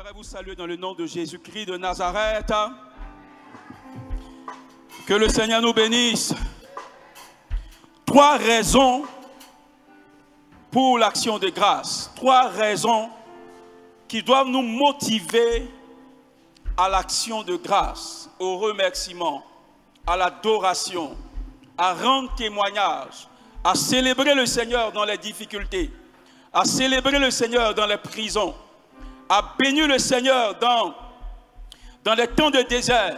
J'aimerais vous saluer dans le nom de Jésus-Christ de Nazareth. Que le Seigneur nous bénisse. 3 raisons pour l'action de grâce. 3 raisons qui doivent nous motiver à l'action de grâce, au remerciement, à l'adoration, à rendre témoignage, à célébrer le Seigneur dans les difficultés, à célébrer le Seigneur dans les prisons, à bénir le Seigneur dans les temps de désert.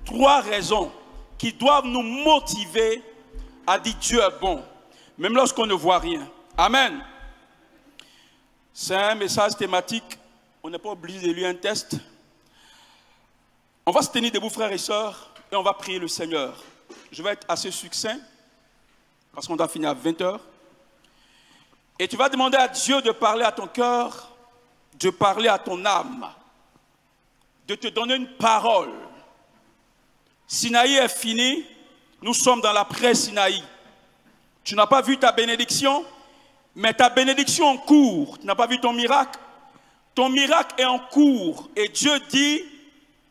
3 raisons qui doivent nous motiver à dire Dieu est bon, même lorsqu'on ne voit rien. Amen. C'est un message thématique. On n'est pas obligé de lire un test. On va se tenir debout, frères et sœurs, et on va prier le Seigneur. Je vais être assez succinct, parce qu'on doit finir à 20 h. Et tu vas demander à Dieu de parler à ton cœur, de parler à ton âme, de te donner une parole. Sinaï est fini, nous sommes dans l'après-Sinaï. Tu n'as pas vu ta bénédiction, mais ta bénédiction en cours. Tu n'as pas vu ton miracle. Ton miracle est en cours. Et Dieu dit, il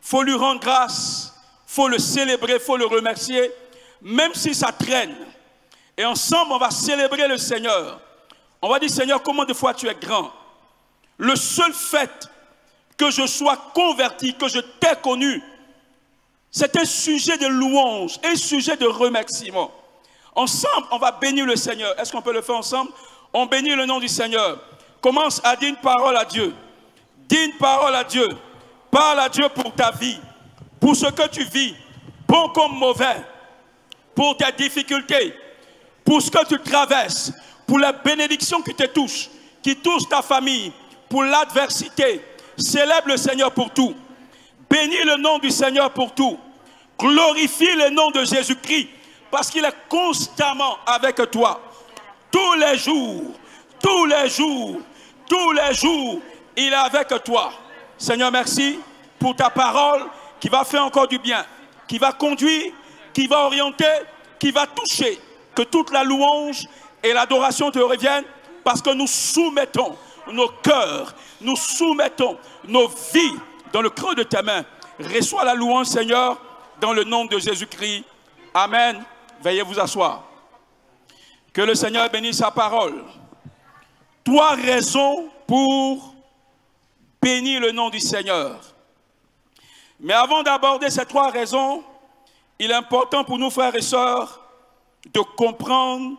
faut lui rendre grâce, il faut le célébrer, il faut le remercier, même si ça traîne. Et ensemble, on va célébrer le Seigneur. On va dire, Seigneur, combien de fois tu es grand? Le seul fait que je sois converti, que je t'ai connu, c'est un sujet de louange, un sujet de remerciement. Ensemble, on va bénir le Seigneur. Est-ce qu'on peut le faire ensemble? On bénit le nom du Seigneur. Commence à dire une parole à Dieu. Dis une parole à Dieu. Parle à Dieu pour ta vie, pour ce que tu vis, bon comme mauvais, pour tes difficultés, pour ce que tu traverses, pour la bénédiction qui te touche, qui touche ta famille, pour l'adversité. Célèbre le Seigneur pour tout. Bénis le nom du Seigneur pour tout. Glorifie le nom de Jésus-Christ parce qu'il est constamment avec toi. Tous les jours, tous les jours, tous les jours, il est avec toi. Seigneur, merci pour ta parole qui va faire encore du bien, qui va conduire, qui va orienter, qui va toucher. Que toute la louange et l'adoration te reviennent parce que nous soumettons nos cœurs, nous soumettons nos vies dans le creux de tes mains. Reçois la louange, Seigneur, dans le nom de Jésus-Christ. Amen. Veuillez vous asseoir. Que le Seigneur bénisse sa parole. 3 raisons pour bénir le nom du Seigneur. Mais avant d'aborder ces 3 raisons, il est important pour nous, frères et sœurs, de comprendre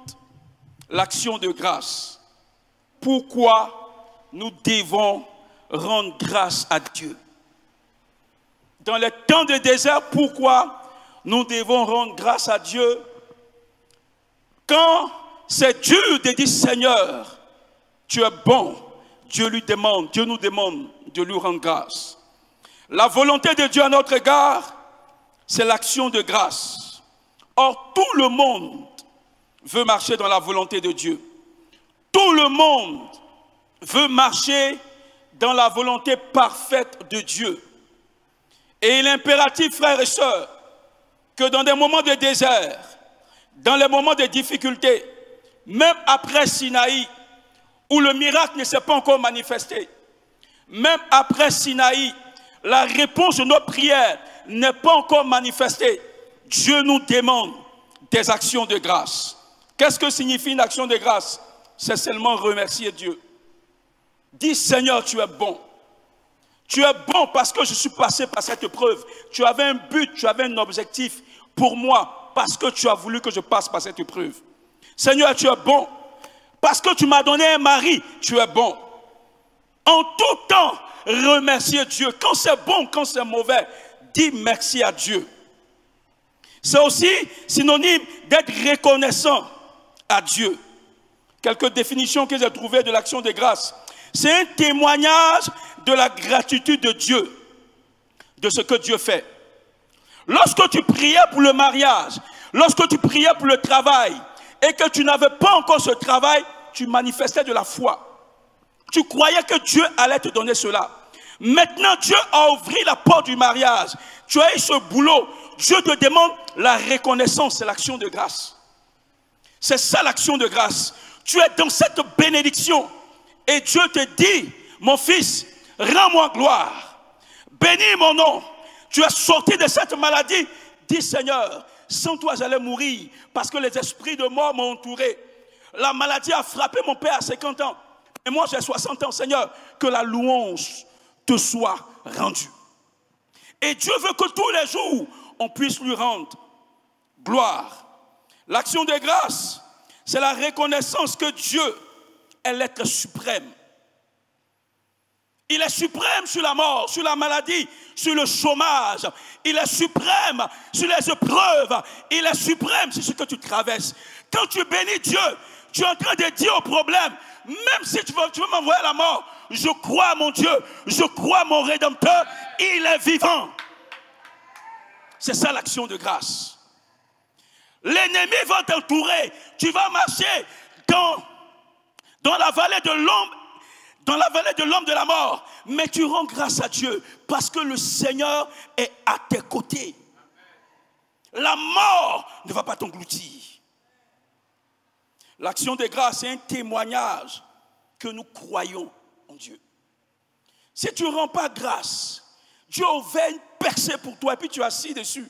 l'action de grâce. Pourquoi nous devons rendre grâce à Dieu? Dans les temps de désert, pourquoi nous devons rendre grâce à Dieu? Quand c'est dur de dire Seigneur, tu es bon, Dieu nous demande de lui rendre grâce. La volonté de Dieu à notre égard, c'est l'action de grâce. Or, tout le monde veut marcher dans la volonté de Dieu. Tout le monde veut marcher dans la volonté parfaite de Dieu. Et il est impératif, frères et sœurs, que dans des moments de désert, dans les moments de difficulté, même après Sinaï, où le miracle ne s'est pas encore manifesté, même après Sinaï, la réponse de nos prières n'est pas encore manifestée, Dieu nous demande des actions de grâce. Qu'est-ce que signifie une action de grâce? C'est seulement remercier Dieu. Dis Seigneur, tu es bon. Tu es bon parce que je suis passé par cette épreuve. Tu avais un but, tu avais un objectif pour moi parce que tu as voulu que je passe par cette épreuve. Seigneur, tu es bon. Parce que tu m'as donné un mari, tu es bon. En tout temps, remercier Dieu. Quand c'est bon, quand c'est mauvais, dis merci à Dieu. C'est aussi synonyme d'être reconnaissant à Dieu. Quelques définitions que j'ai trouvées de l'action de grâce. C'est un témoignage de la gratitude de Dieu, de ce que Dieu fait. Lorsque tu priais pour le mariage, lorsque tu priais pour le travail, et que tu n'avais pas encore ce travail, tu manifestais de la foi. Tu croyais que Dieu allait te donner cela. Maintenant, Dieu a ouvert la porte du mariage. Tu as eu ce boulot. Dieu te demande la reconnaissance, c'est l'action de grâce. C'est ça l'action de grâce. Tu es dans cette bénédiction. Et Dieu te dit, mon fils, rends-moi gloire. Bénis mon nom. Tu es sorti de cette maladie. Dis Seigneur, sans toi j'allais mourir parce que les esprits de mort m'ont entouré. La maladie a frappé mon père à 50 ans. Et moi j'ai 60 ans. Seigneur, que la louange te soit rendue. Et Dieu veut que tous les jours, on puisse lui rendre gloire. L'action de grâce, c'est la reconnaissance que Dieu est l'être suprême. Il est suprême sur la mort, sur la maladie, sur le chômage. Il est suprême sur les épreuves. Il est suprême sur ce que tu traverses. Quand tu bénis Dieu, tu es en train de dire au problème, même si tu veux m'envoyer à la mort, je crois à mon Dieu, je crois à mon Rédempteur, il est vivant. C'est ça l'action de grâce. L'ennemi va t'entourer. Tu vas marcher dans la vallée de l'ombre, de la mort. Mais tu rends grâce à Dieu parce que le Seigneur est à tes côtés. La mort ne va pas t'engloutir. L'action de grâce est un témoignage que nous croyons en Dieu. Si tu ne rends pas grâce, Dieu ouvert une percée pour toi et puis tu es assis dessus.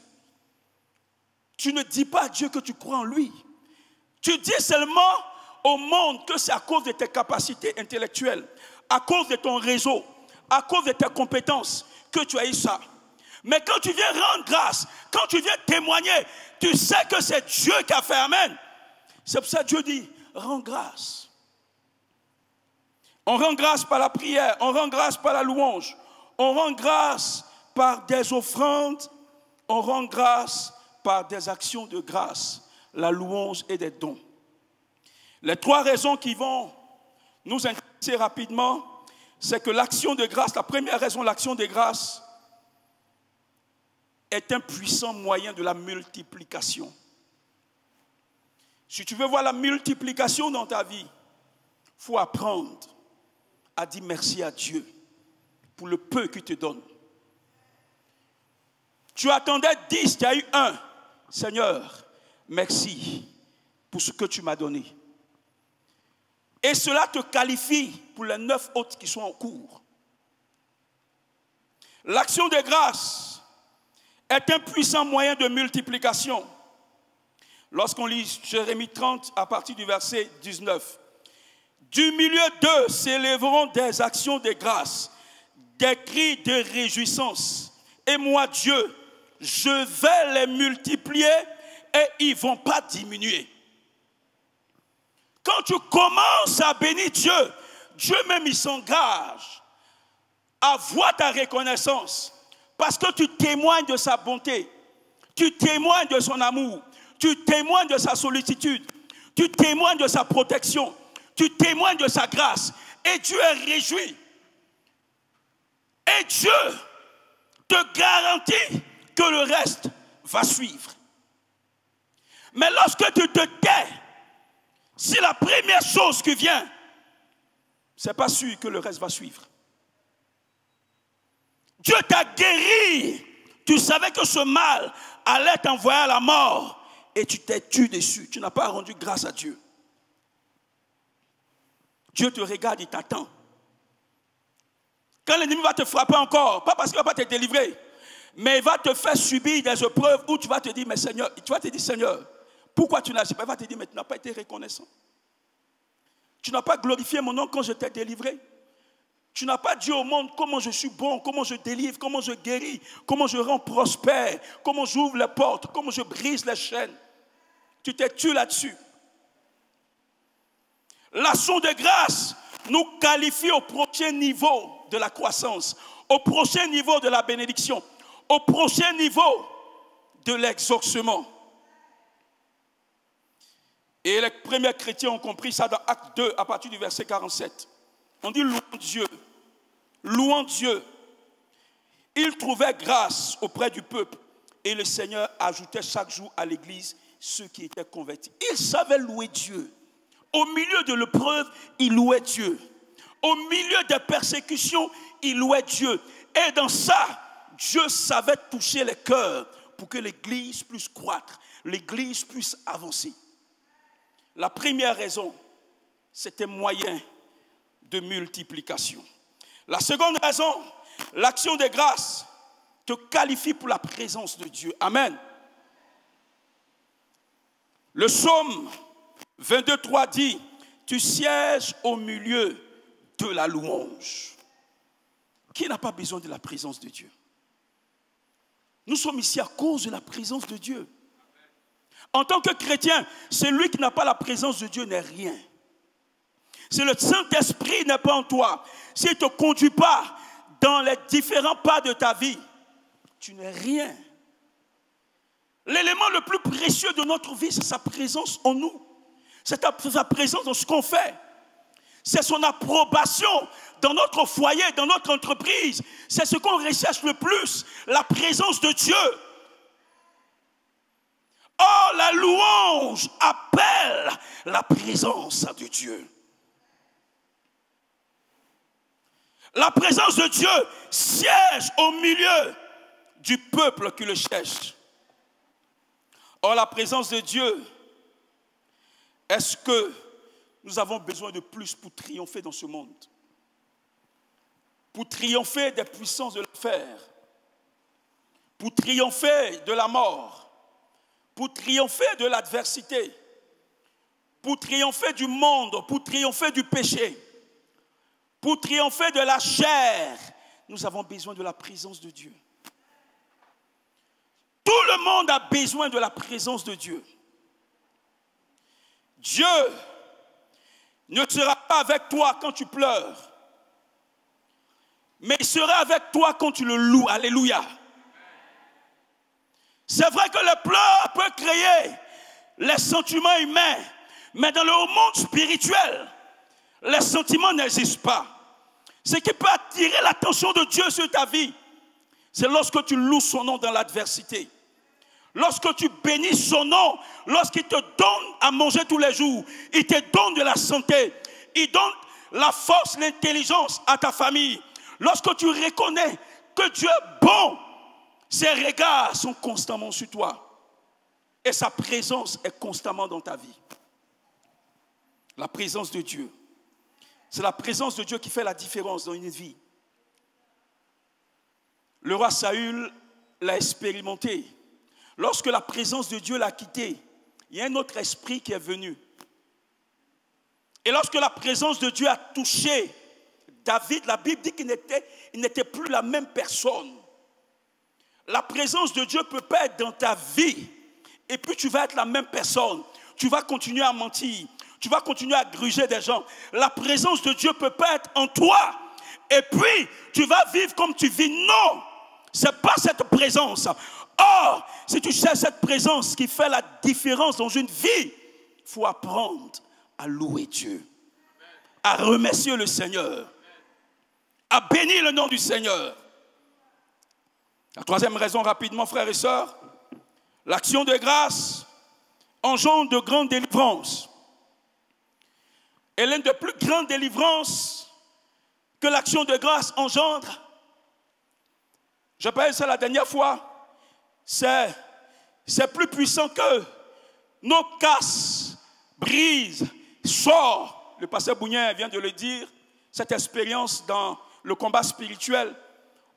Tu ne dis pas à Dieu que tu crois en lui. Tu dis seulement au monde que c'est à cause de tes capacités intellectuelles, à cause de ton réseau, à cause de tes compétences que tu as eu ça. Mais quand tu viens rendre grâce, quand tu viens témoigner, tu sais que c'est Dieu qui a fait amen. C'est pour ça que Dieu dit, rends grâce. On rend grâce par la prière, on rend grâce par la louange, on rend grâce par des offrandes, on rend grâce par des actions de grâce, la louange et des dons. Les trois raisons qui vont nous intéresser rapidement, c'est que l'action de grâce, la première raison, l'action de grâce, est un puissant moyen de la multiplication. Si tu veux voir la multiplication dans ta vie, il faut apprendre à dire merci à Dieu pour le peu qu'il te donne. Tu attendais 10, tu as eu 1. Seigneur, merci pour ce que tu m'as donné. Et cela te qualifie pour les 9 autres qui sont en cours. L'action de grâce est un puissant moyen de multiplication. Lorsqu'on lit Jérémie 30 à partir du verset 19. Du milieu d'eux s'élèveront des actions de grâce, des cris de réjouissance. Et moi, Dieu, je vais les multiplier et ils ne vont pas diminuer. Quand tu commences à bénir Dieu, Dieu même il s'engage à voir ta reconnaissance parce que tu témoignes de sa bonté, tu témoignes de son amour, tu témoignes de sa sollicitude, tu témoignes de sa protection, tu témoignes de sa grâce et Dieu est réjoui. Et Dieu te garantit que le reste va suivre. Mais lorsque tu te tais, si la première chose qui vient, c'est pas sûr que le reste va suivre. Dieu t'a guéri. Tu savais que ce mal allait t'envoyer à la mort et tu t'es tué dessus. Tu n'as pas rendu grâce à Dieu. Dieu te regarde, il t'attend. Quand l'ennemi va te frapper encore, pas parce qu'il ne va pas te délivrer, mais il va te faire subir des épreuves où tu vas te dire, mais Seigneur, tu vas te dire, Seigneur, pourquoi tu n'as pas? Il va te dire, mais tu n'as pas été reconnaissant. Tu n'as pas glorifié mon nom quand je t'ai délivré. Tu n'as pas dit au monde comment je suis bon, comment je délivre, comment je guéris, comment je rends prospère, comment j'ouvre les portes, comment je brise les chaînes. Tu t'es tué là-dessus. L'action de grâce nous qualifie au prochain niveau de la croissance, au prochain niveau de la bénédiction, au prochain niveau de l'exaucement. Et les premiers chrétiens ont compris ça dans Acte 2 à partir du verset 47. On dit louons Dieu, louons Dieu. Ils trouvaient grâce auprès du peuple et le Seigneur ajoutait chaque jour à l'église ceux qui étaient convertis. Ils savaient louer Dieu. Au milieu de l'épreuve, ils louaient Dieu. Au milieu des persécutions, ils louaient Dieu. Et dans ça, Dieu savait toucher les cœurs pour que l'église puisse croître, l'église puisse avancer. La première raison, c'était moyen de multiplication. La seconde raison, l'action de grâce te qualifie pour la présence de Dieu. Amen. Le psaume 22:3 dit, tu sièges au milieu de la louange. Qui n'a pas besoin de la présence de Dieu? Nous sommes ici à cause de la présence de Dieu. En tant que chrétien, celui qui n'a pas la présence de Dieu n'est rien. Si le Saint-Esprit n'est pas en toi, s'il ne te conduit pas dans les différents pas de ta vie, tu n'es rien. L'élément le plus précieux de notre vie, c'est sa présence en nous. C'est sa présence dans ce qu'on fait. C'est son approbation dans notre foyer, dans notre entreprise. C'est ce qu'on recherche le plus, la présence de Dieu. Oh, la louange appelle la présence de Dieu. La présence de Dieu siège au milieu du peuple qui le cherche. Or, la présence de Dieu, est-ce que nous avons besoin de plus pour triompher dans ce monde? Pour triompher des puissances de l'enfer, pour triompher de la mort, pour triompher de l'adversité, pour triompher du monde, pour triompher du péché, pour triompher de la chair, nous avons besoin de la présence de Dieu. Tout le monde a besoin de la présence de Dieu. Dieu ne sera pas avec toi quand tu pleures, mais il sera avec toi quand tu le loues. Alléluia. C'est vrai que le pleurs peut créer les sentiments humains, mais dans le monde spirituel, les sentiments n'existent pas. Ce qui peut attirer l'attention de Dieu sur ta vie, c'est lorsque tu loues son nom dans l'adversité. Lorsque tu bénis son nom, lorsqu'il te donne à manger tous les jours, il te donne de la santé, il donne la force, l'intelligence à ta famille. Lorsque tu reconnais que Dieu est bon, ses regards sont constamment sur toi et sa présence est constamment dans ta vie. La présence de Dieu. C'est la présence de Dieu qui fait la différence dans une vie. Le roi Saül l'a expérimenté. Lorsque la présence de Dieu l'a quitté, il y a un autre esprit qui est venu. Et lorsque la présence de Dieu a touché David, la Bible dit qu'il n'était plus la même personne. La présence de Dieu peut pas être dans ta vie et puis tu vas être la même personne. Tu vas continuer à mentir. Tu vas continuer à gruger des gens. La présence de Dieu peut pas être en toi. Et puis, tu vas vivre comme tu vis. Non, ce n'est pas cette présence. Or, si tu cherches cette présence qui fait la différence dans une vie, il faut apprendre à louer Dieu, à remercier le Seigneur, à bénir le nom du Seigneur. La troisième raison, rapidement, frères et sœurs, l'action de grâce engendre de grandes délivrances. Et l'une des plus grandes délivrances que l'action de grâce engendre, je parlais ça la dernière fois, c'est plus puissant que nos casses, brises, sorts. Le pasteur Bougnin vient de le dire, cette expérience dans le combat spirituel,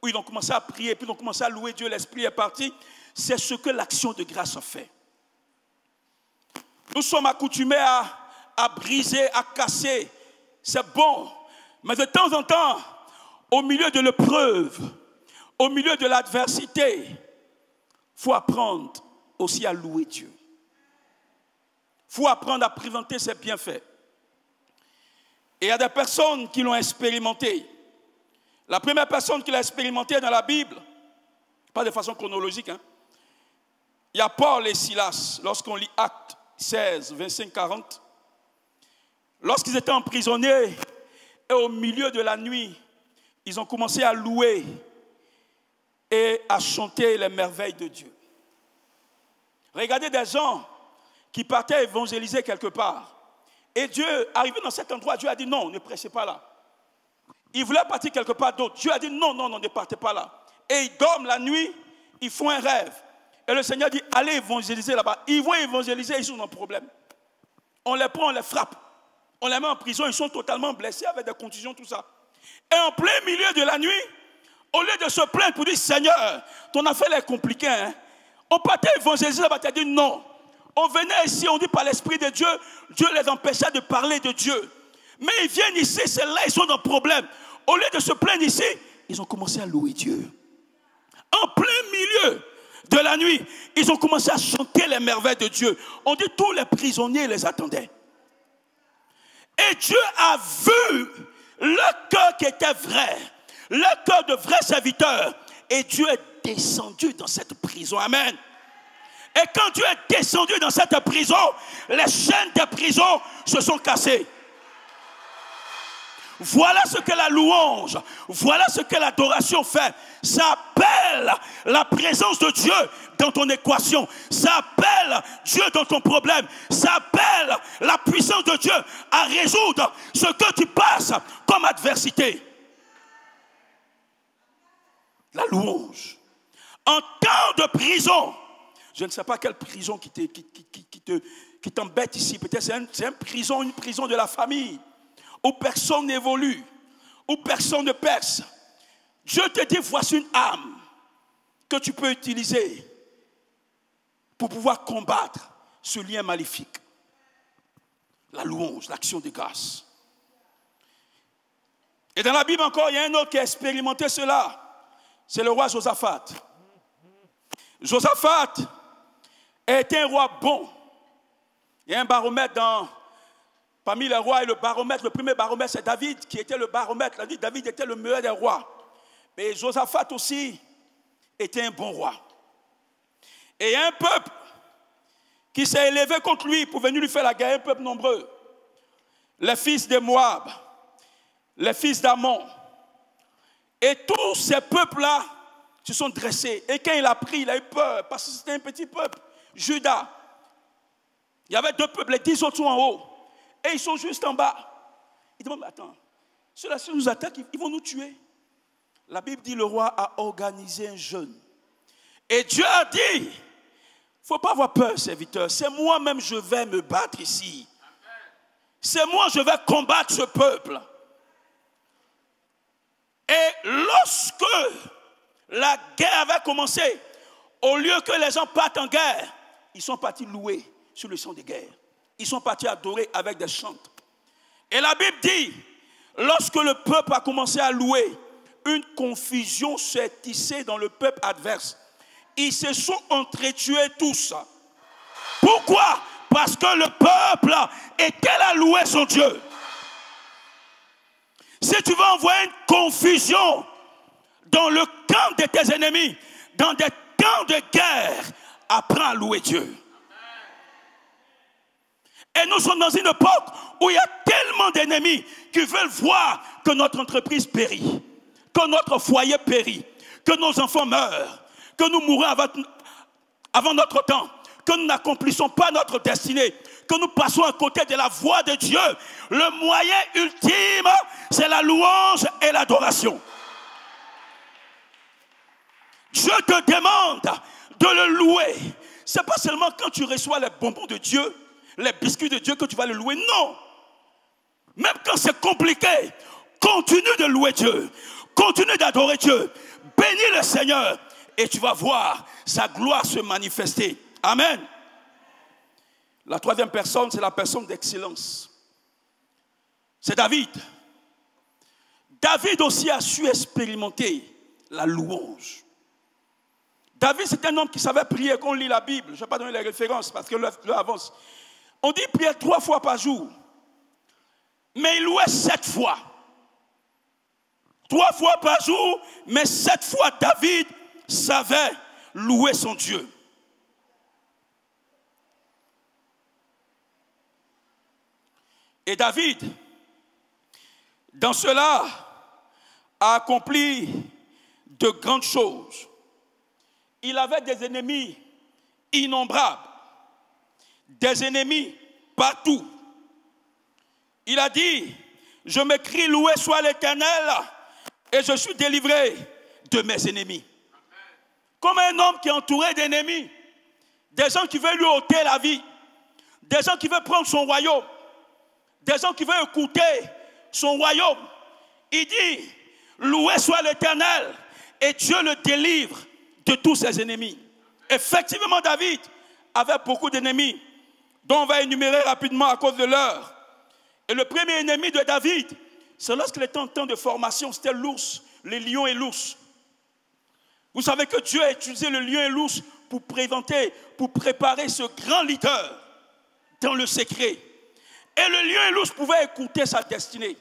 où ils ont commencé à prier, puis ils ont commencé à louer Dieu, l'Esprit est parti. C'est ce que l'action de grâce a fait. Nous sommes accoutumés à briser, à casser. C'est bon. Mais de temps en temps, au milieu de l'épreuve, au milieu de l'adversité, il faut apprendre aussi à louer Dieu. Il faut apprendre à présenter ses bienfaits. Et il y a des personnes qui l'ont expérimenté. La première personne qui l'a expérimenté dans la Bible, pas de façon chronologique, il y a Paul et Silas, lorsqu'on lit Actes 16, 25-40. Lorsqu'ils étaient emprisonnés et au milieu de la nuit, ils ont commencé à louer et à chanter les merveilles de Dieu. Regardez des gens qui partaient évangéliser quelque part. Et Dieu, arrivé dans cet endroit, Dieu a dit non, ne prêchez pas là. Ils voulaient partir quelque part d'autre. Dieu a dit non, non, non, ne partez pas là. Et ils dorment la nuit, ils font un rêve. Et le Seigneur dit, allez évangéliser là-bas. Ils vont évangéliser, ils sont dans un problème. On les prend, on les frappe. On les met en prison, ils sont totalement blessés avec des contusions, tout ça. Et en plein milieu de la nuit, au lieu de se plaindre pour dire, Seigneur, ton affaire est compliquée, hein? On partait évangéliser, on va dire non. On venait ici, on dit par l'Esprit de Dieu, Dieu les empêchait de parler de Dieu. Mais ils viennent ici, c'est là, ils sont dans le problème. Au lieu de se plaindre ici, ils ont commencé à louer Dieu. En plein milieu de la nuit, ils ont commencé à chanter les merveilles de Dieu. On dit tous les prisonniers les attendaient. Et Dieu a vu le cœur qui était vrai, le cœur de vrais serviteurs. Et Dieu est descendu dans cette prison. Amen. Et quand Dieu est descendu dans cette prison, les chaînes des prisons se sont cassées. Voilà ce que la louange, voilà ce que l'adoration fait. Ça appelle la présence de Dieu dans ton équation. Ça appelle Dieu dans ton problème. Ça appelle la puissance de Dieu à résoudre ce que tu passes comme adversité. La louange. En temps de prison, je ne sais pas quelle prison qui t'embête ici. Peut-être c'est une prison de la famille, où personne n'évolue, où personne ne perce. Dieu te dit, voici une arme que tu peux utiliser pour pouvoir combattre ce lien maléfique. La louange, l'action de grâce. Et dans la Bible encore, il y a un autre qui a expérimenté cela. C'est le roi Josaphat. Josaphat était un roi bon. Il y a un baromètre parmi les rois, et le premier baromètre, c'est David qui était le baromètre. David était le meilleur des rois. Mais Josaphat aussi était un bon roi. Et il y a un peuple qui s'est élevé contre lui pour venir lui faire la guerre, un peuple nombreux. Les fils de Moab, les fils d'Ammon. Et tous ces peuples-là se sont dressés. Et quand il a pris, il a eu peur, parce que c'était un petit peuple, Juda. Il y avait deux peuples, les 10 autres sont en haut. Et ils sont juste en bas. Ils demandent, attends, ceux-là, si nous attaquent, ils vont nous tuer. La Bible dit, le roi a organisé un jeûne. Et Dieu a dit, il ne faut pas avoir peur, serviteur. C'est moi-même, je vais me battre ici. C'est moi, je vais combattre ce peuple. Et lorsque la guerre avait commencé, au lieu que les gens partent en guerre, ils sont partis louer sur le champ de guerre. Ils sont partis adorer avec des chants. Et la Bible dit, lorsque le peuple a commencé à louer, une confusion s'est tissée dans le peuple adverse. Ils se sont entretués tous. Pourquoi? Parce que le peuple était à louer son Dieu. Si tu veux envoyer une confusion dans le camp de tes ennemis, dans des temps de guerre, apprends à louer Dieu. Et nous sommes dans une époque où il y a tellement d'ennemis qui veulent voir que notre entreprise périt, que notre foyer périt, que nos enfants meurent, que nous mourons avant notre temps, que nous n'accomplissons pas notre destinée, que nous passons à côté de la voie de Dieu. Le moyen ultime, c'est la louange et l'adoration. Dieu te demande de le louer. Ce n'est pas seulement quand tu reçois les bonbons de Dieu, les biscuits de Dieu que tu vas le louer. Non. Même quand c'est compliqué, continue de louer Dieu. Continue d'adorer Dieu. Bénis le Seigneur. Et tu vas voir sa gloire se manifester. Amen. La troisième personne, c'est la personne d'excellence. C'est David. David aussi a su expérimenter la louange. David, c'est un homme qui savait prier. Quand on lit la Bible, je ne vais pas donner les références parce que l'heure avance. On dit prier 3 fois par jour. Mais il louait 7 fois. 3 fois par jour, mais 7 fois David savait louer son Dieu. Et David, dans cela, a accompli de grandes choses. Il avait des ennemis innombrables, des ennemis partout. Il a dit, je m'écris, loué soit l'Éternel, et je suis délivré de mes ennemis. Comme un homme qui est entouré d'ennemis, des gens qui veulent lui ôter la vie, des gens qui veulent prendre son royaume, des gens qui veulent écouter son royaume. il dit, loué soit l'Éternel, et Dieu le délivre de tous ses ennemis. Effectivement, David avait beaucoup d'ennemis, dont on va énumérer rapidement à cause de l'heure. Et le premier ennemi de David, c'est lorsqu'il était en temps de formation, c'était l'ours, les lions et l'ours. Vous savez que Dieu a utilisé le lion et l'ours pour préparer ce grand leader dans le secret. Et le lion et l'ours pouvaient écouter sa destinée.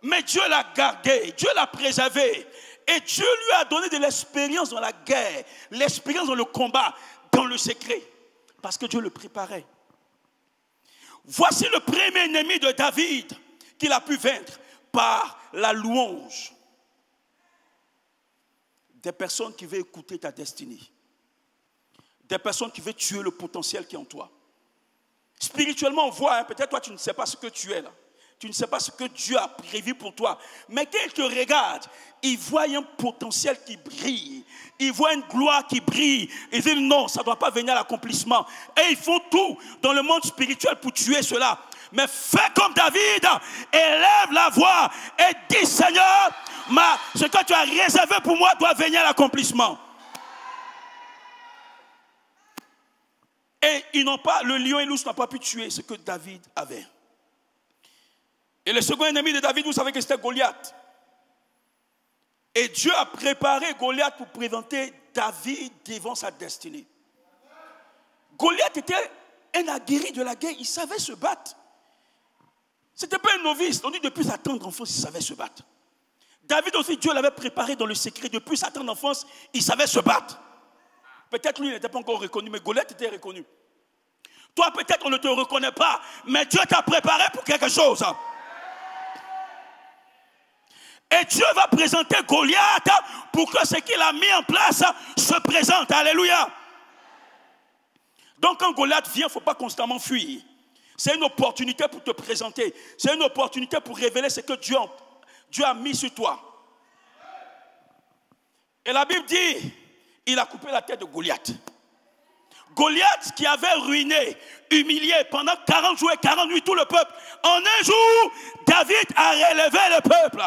Mais Dieu l'a gardé, Dieu l'a préservé. Et Dieu lui a donné de l'expérience dans la guerre, l'expérience dans le combat, dans le secret. Parce que Dieu le préparait. Voici le premier ennemi de David qu'il a pu vaincre par la louange. Des personnes qui veulent écouter ta destinée. Des personnes qui veulent tuer le potentiel qui est en toi. Spirituellement, on voit, peut-être toi tu ne sais pas ce que tu es là. Tu ne sais pas ce que Dieu a prévu pour toi. Mais quand te regarde, il voit un potentiel qui brille. Il voit une gloire qui brille. Il dit non, ça ne doit pas venir à l'accomplissement. Et ils font tout dans le monde spirituel pour tuer cela. Mais fais comme David, élève la voix et dis Seigneur, ce que tu as réservé pour moi doit venir à l'accomplissement. Et ils n'ont pas, le lion et l'ours n'ont pas pu tuer ce que David avait. Et le second ennemi de David, vous savez que c'était Goliath. Et Dieu a préparé Goliath pour présenter David devant sa destinée. Goliath était un aguerri de la guerre, il savait se battre. Ce n'était pas un novice, on dit depuis sa tendre enfance, il savait se battre. David aussi, Dieu l'avait préparé dans le secret, depuis sa tendre enfance, il savait se battre. Peut-être lui n'était pas encore reconnu, mais Goliath était reconnu. Toi, peut-être on ne te reconnaît pas, mais Dieu t'a préparé pour quelque chose. Et Dieu va présenter Goliath pour que ce qu'il a mis en place se présente. Alléluia. Donc quand Goliath vient, il ne faut pas constamment fuir. C'est une opportunité pour te présenter. C'est une opportunité pour révéler ce que Dieu a mis sur toi. Et la Bible dit, il a coupé la tête de Goliath. Goliath qui avait ruiné, humilié pendant 40 jours et 40 nuits tout le peuple. En un jour, David a relevé le peuple.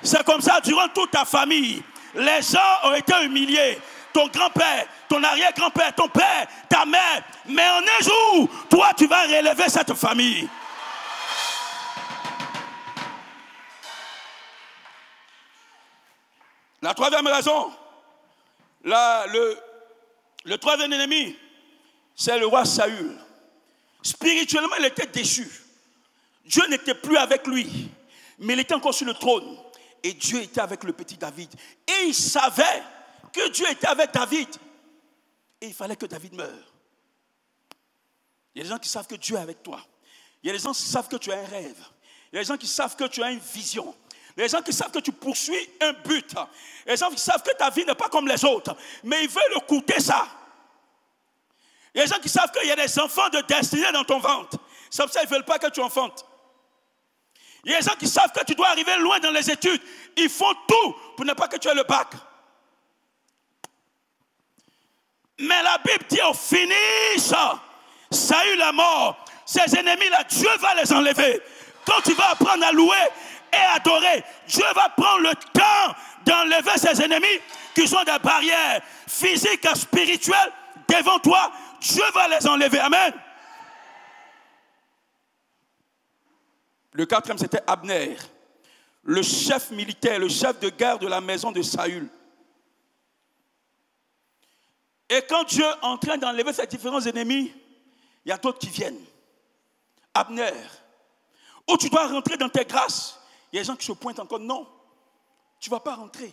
C'est comme ça durant toute ta famille. Les gens ont été humiliés. Ton grand-père, ton arrière-grand-père, ton père, ta mère. Mais en un jour, toi, tu vas relever cette famille. La troisième raison, le troisième ennemi, c'est le roi Saül. Spirituellement, il était déchu. Dieu n'était plus avec lui, mais il était encore sur le trône. Et Dieu était avec le petit David. Et il savait que Dieu était avec David. Et il fallait que David meure. Il y a des gens qui savent que Dieu est avec toi. Il y a des gens qui savent que tu as un rêve. Il y a des gens qui savent que tu as une vision. Il y a des gens qui savent que tu poursuis un but. Il y a des gens qui savent que ta vie n'est pas comme les autres. Mais ils veulent écouter ça. Il y a des gens qui savent qu'il y a des enfants de destinée dans ton ventre. C'est pour ça qu'ils ne veulent pas que tu enfantes. Il y a des gens qui savent que tu dois arriver loin dans les études. Ils font tout pour ne pas que tu aies le bac. Mais la Bible dit au finish, Saül est mort. Ses ennemis-là, Dieu va les enlever. Quand tu vas apprendre à louer et adorer, Dieu va prendre le temps d'enlever ses ennemis qui sont des barrières physiques et spirituelles devant toi. Dieu va les enlever. Amen. Le quatrième, c'était Abner, le chef militaire, le chef de guerre de la maison de Saül. Et quand Dieu est en train d'enlever ses différents ennemis, il y a d'autres qui viennent. Abner, où tu dois rentrer dans tes grâces. Il y a des gens qui se pointent encore. Non, tu ne vas pas rentrer.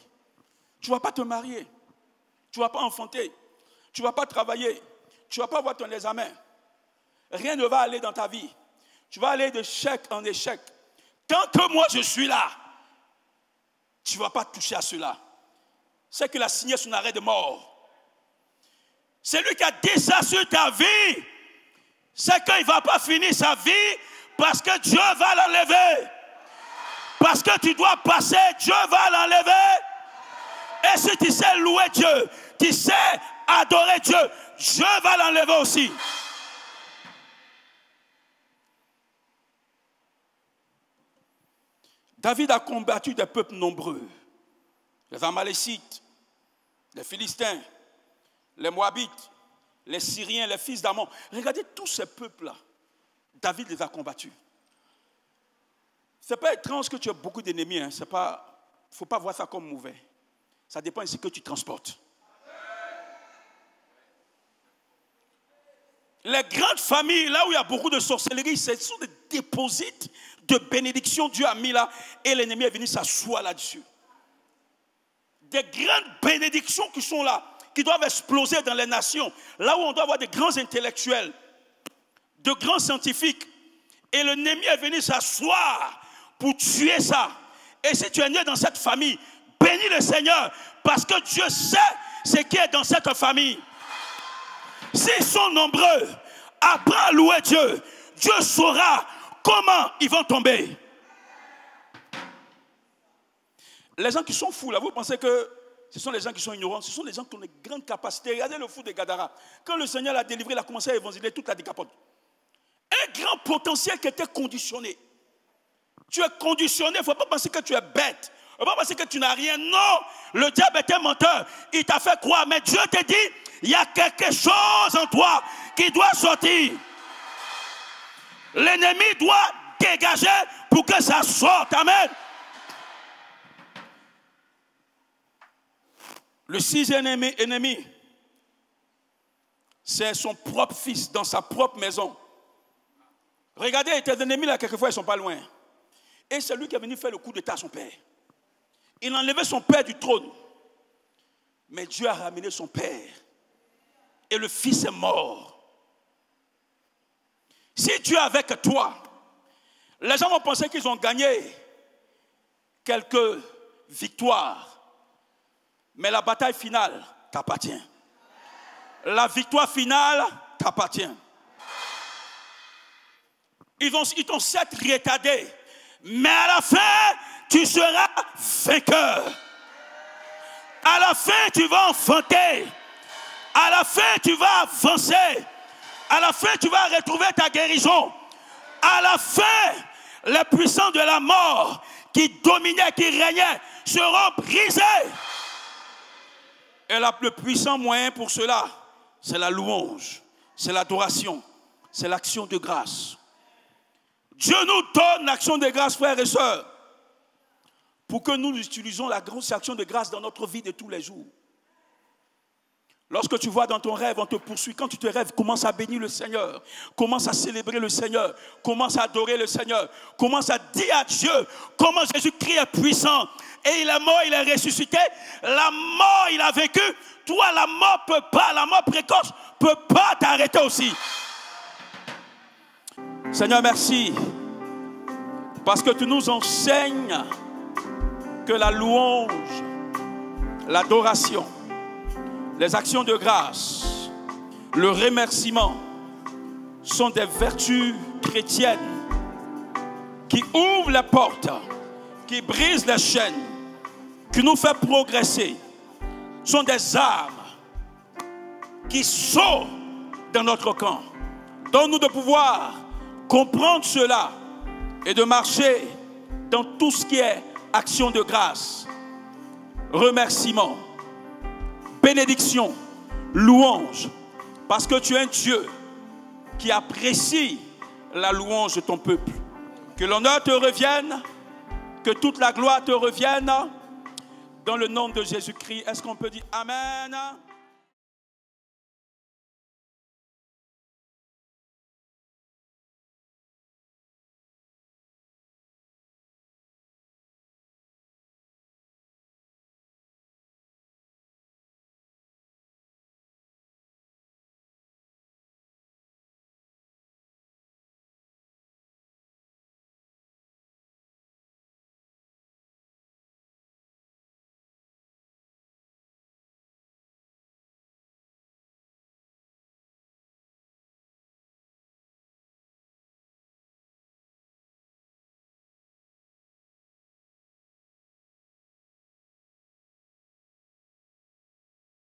Tu ne vas pas te marier. Tu ne vas pas enfanter. Tu ne vas pas travailler. Tu ne vas pas avoir ton examen. Rien ne va aller dans ta vie. Tu vas aller d'échec en échec. Tant que moi je suis là, tu ne vas pas toucher à cela. C'est qu'il a signé son arrêt de mort. C'est lui qui a dit ça sur ta vie. C'est qu'il ne va pas finir sa vie parce que Dieu va l'enlever. Parce que tu dois passer, Dieu va l'enlever. Et si tu sais louer Dieu, tu sais adorer Dieu, Dieu va l'enlever aussi. David a combattu des peuples nombreux. Les Amalécites, les Philistins, les Moabites, les Syriens, les fils d'Ammon. Regardez tous ces peuples-là. David les a combattus. Ce n'est pas étrange que tu aies beaucoup d'ennemis. Hein. Il ne faut pas voir ça comme mauvais. Ça dépend de ce que tu transportes. Les grandes familles, là où il y a beaucoup de sorcellerie, ce sont des déposites de bénédiction. Dieu a mis là et l'ennemi est venu s'asseoir là-dessus. Des grandes bénédictions qui sont là, qui doivent exploser dans les nations. Là où on doit avoir des grands intellectuels, de grands scientifiques. Et l'ennemi est venu s'asseoir pour tuer ça. Et si tu es né dans cette famille, bénis le Seigneur, parce que Dieu sait ce qui est dans cette famille. S'ils sont nombreux, apprends à louer Dieu. Dieu saura comment ils vont tomber. Les gens qui sont fous, là, vous pensez que ce sont les gens qui sont ignorants? Ce sont les gens qui ont de grandes capacités. Regardez le fou de Gadara. Quand le Seigneur l'a délivré, il a commencé à évangéliser toute la décapote. Un grand potentiel qui était conditionné. Tu es conditionné, il ne faut pas penser que tu es bête. Il ne faut pas penser que tu n'as rien. Non, le diable était menteur. Il t'a fait croire. Mais Dieu te dit, il y a quelque chose en toi qui doit sortir. L'ennemi doit dégager pour que ça sorte. Amen. Le sixième ennemi, c'est son propre fils dans sa propre maison. Regardez, tes ennemis là, quelquefois, ils ne sont pas loin. Et c'est lui qui est venu faire le coup d'état à son père. Il a enlevé son père du trône. Mais Dieu a ramené son père. Et le fils est mort. Si Dieu est avec toi, les gens vont penser qu'ils ont gagné quelques victoires. Mais la bataille finale t'appartient. La victoire finale t'appartient. Ils t'ont certes retardé, mais à la fin, tu seras vainqueur. À la fin, tu vas enfanter. À la fin, tu vas avancer. À la fin, tu vas retrouver ta guérison. À la fin, les puissants de la mort qui dominaient, qui régnaient, seront brisés. Et le puissant moyen pour cela, c'est la louange, c'est l'adoration, c'est l'action de grâce. Dieu nous donne l'action de grâce, frères et sœurs, pour que nous utilisions la grosse action de grâce dans notre vie de tous les jours. Lorsque tu vois dans ton rêve, on te poursuit. Quand tu te rêves, commence à bénir le Seigneur. Commence à célébrer le Seigneur. Commence à adorer le Seigneur. Commence à dire à Dieu comment Jésus-Christ est puissant. Et il est mort, il est ressuscité. La mort, il a vécu. Toi, la mort peut pas, la mort précoce peut pas t'arrêter aussi. Seigneur, merci. Parce que tu nous enseignes que la louange, l'adoration, les actions de grâce, le remerciement sont des vertus chrétiennes qui ouvrent les portes, qui brisent les chaînes, qui nous font progresser. Sont des armes qui sauvent dans notre camp. Donne-nous de pouvoir comprendre cela et de marcher dans tout ce qui est action de grâce, remerciement, bénédiction, louange, parce que tu es un Dieu qui apprécie la louange de ton peuple. Que l'honneur te revienne, que toute la gloire te revienne, dans le nom de Jésus-Christ. Est-ce qu'on peut dire Amen?